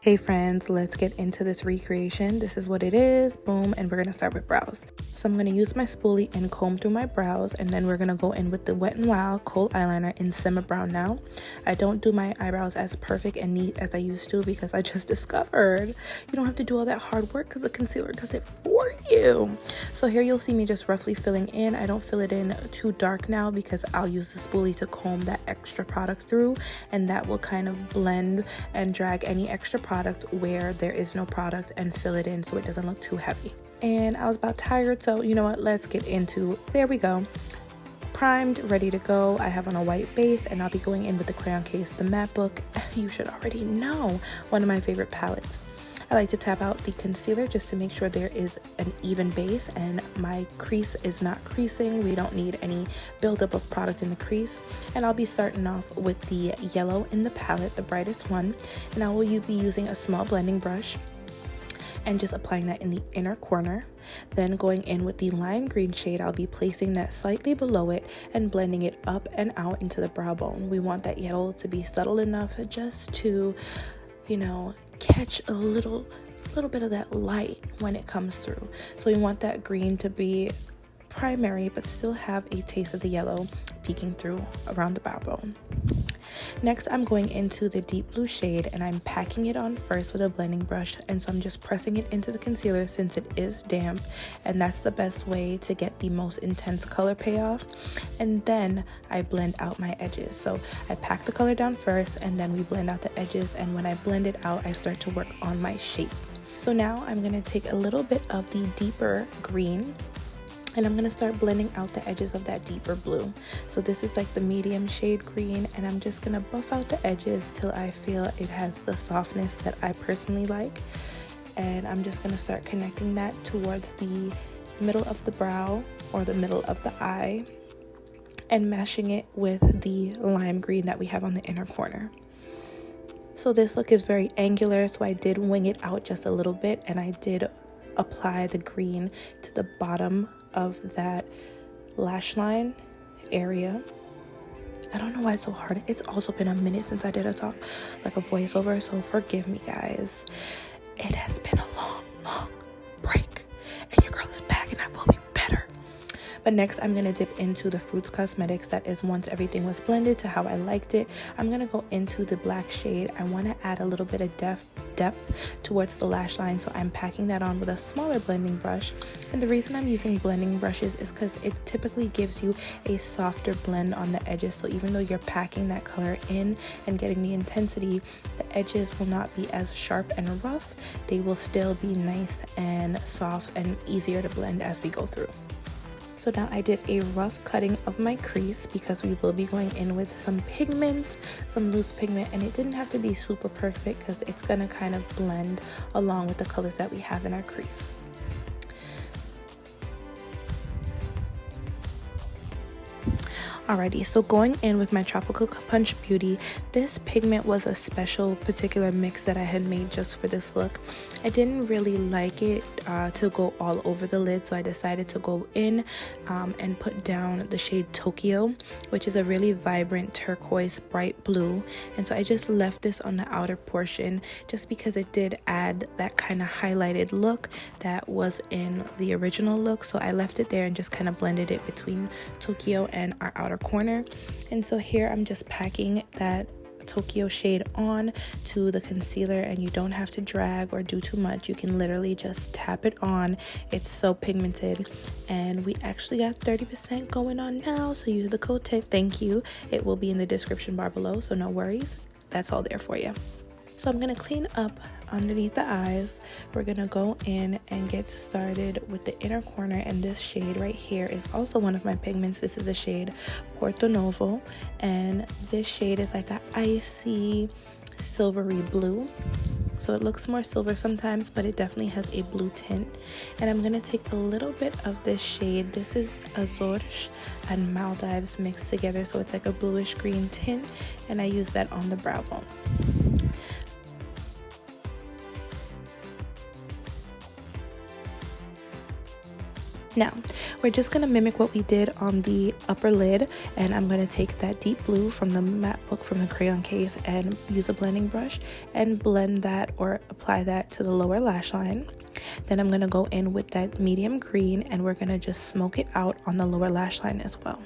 Hey friends, let's get into this recreation. This is what it is, boom, and we're gonna start with brows. So I'm gonna use my spoolie and comb through my brows, and then we're gonna go in with the Wet n Wild kohl eyeliner in Simmer Brown now. I don't do my eyebrows as perfect and neat as I used to because I just discovered you don't have to do all that hard work because the concealer does it for you. So here you'll see me just roughly filling in. I don't fill it in too dark now because I'll use the spoolie to comb that extra product through, and that will kind of blend and drag any extra product where there is no product and fill it in so it doesn't look too heavy. And I was about tired, so you know what, let's get into, there we go, primed, ready to go. I have on a white base, and I'll be going in with the Crayon case, the matte book. You should already know, one of my favorite palettes. I like to tap out the concealer just to make sure there is an even base and my crease is not creasing. We don't need any buildup of product in the crease. And I'll be starting off with the yellow in the palette, the brightest one. And I will be using a small blending brush and just applying that in the inner corner. Then going in with the lime green shade, I'll be placing that slightly below it and blending it up and out into the brow bone. We want that yellow to be subtle enough just to, you know, catch a little bit of that light when it comes through. So we want that green to be primary but still have a taste of the yellow peeking through around the brow bone. Next, I'm going into the deep blue shade, and I'm packing it on first with a blending brush, and so I'm just pressing it into the concealer since it is damp, and that's the best way to get the most intense color payoff. And then I blend out my edges. So I pack the color down first, and then we blend out the edges, and when I blend it out, I start to work on my shape. So now I'm going to take a little bit of the deeper green, and I'm going to start blending out the edges of that deeper blue. So this is like the medium shade green, and I'm just going to buff out the edges till I feel it has the softness that I personally like. And I'm just going to start connecting that towards the middle of the brow or the middle of the eye and mashing it with the lime green that we have on the inner corner. So this look is very angular, so I did wing it out just a little bit, and I did apply the green to the bottom of that lash line area. I don't know why it's so hard. It's also been a minute since I did a voiceover, so forgive me guys. It has been a long break, and your girl is back, and I will be better. But next, I'm going to dip into the Fruits Cosmetics. That is once everything was blended to how I liked it. I'm going to go into the black shade. I want to add a little bit of depth towards the lash line, so I'm packing that on with a smaller blending brush. And the reason I'm using blending brushes is because it typically gives you a softer blend on the edges. So even though you're packing that color in and getting the intensity, the edges will not be as sharp and rough. They will still be nice and soft and easier to blend as we go through. So now I did a rough cutting of my crease because we will be going in with some pigment, some loose pigment, and it didn't have to be super perfect because it's going to kind of blend along with the colors that we have in our crease. Alrighty, so going in with my Tropical Punch Beauty, this pigment was a special particular mix that I had made just for this look. I didn't really like it to go all over the lid, so I decided to go in and put down the shade Tokyo, which is a really vibrant turquoise bright blue. And so I just left this on the outer portion just because it did add that kind of highlighted look that was in the original look. So I left it there and just kind of blended it between Tokyo and our outer corner. And so here I'm just packing that Tokyo shade on to the concealer, and you don't have to drag or do too much. You can literally just tap it on. It's so pigmented, and we actually got 30% going on now, so use the code thank you. It will be in the description bar below, so no worries, that's all there for you. So I'm going to clean up underneath the eyes. We're going to go in and get started with the inner corner, and this shade right here is also one of my pigments. This is a shade Porto Novo, and this shade is like an icy silvery blue. So it looks more silver sometimes, but it definitely has a blue tint. And I'm going to take a little bit of this shade. This is Azores and Maldives mixed together, so it's like a bluish green tint, and I use that on the brow bone. Now, we're just going to mimic what we did on the upper lid, and I'm going to take that deep blue from the matte book from the crayon case and use a blending brush and blend that or apply that to the lower lash line. Then I'm going to go in with that medium green and we're going to just smoke it out on the lower lash line as well.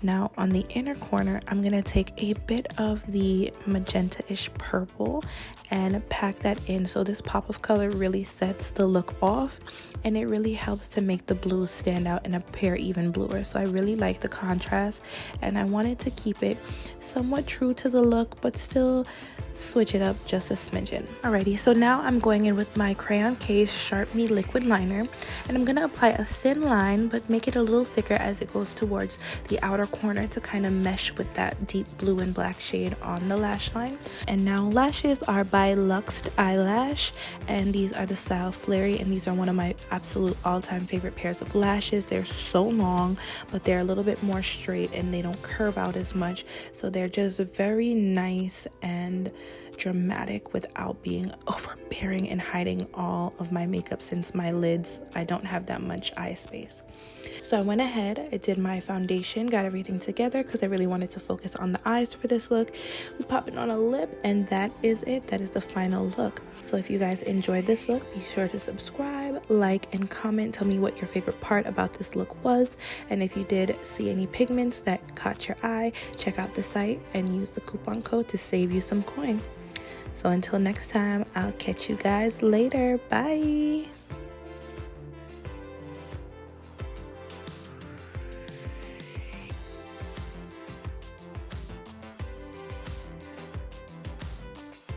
Now on the inner corner, I'm going to take a bit of the magenta-ish purple and pack that in, so this pop of color really sets the look off and it really helps to make the blues stand out and appear even bluer. So I really like the contrast and I wanted to keep it somewhat true to the look but still switch it up just a smidgen. Alrighty, so now I'm going in with my crayon case Sharp Me liquid liner and I'm going to apply a thin line but make it a little thicker as it goes towards the outer corner to kind of mesh with that deep blue and black shade on the lash line. And now lashes are by Luxed Eyelash, and these are the style Flary, and these are one of my absolute all-time favorite pairs of lashes. They're so long but they're a little bit more straight and they don't curve out as much, so they're just very nice and dramatic without being overbearing and hiding all of my makeup, since my lids, I don't have that much eye space. So I went ahead, I did my foundation, got everything together because I really wanted to focus on the eyes for this look. We pop it on a lip and that is it. That is the final look. So if you guys enjoyed this look, be sure to subscribe, like, and comment. Tell me what your favorite part about this look was, and if you did see any pigments that caught your eye, check out the site and use the coupon code to save you some coin. So until next time, I'll catch you guys later. Bye.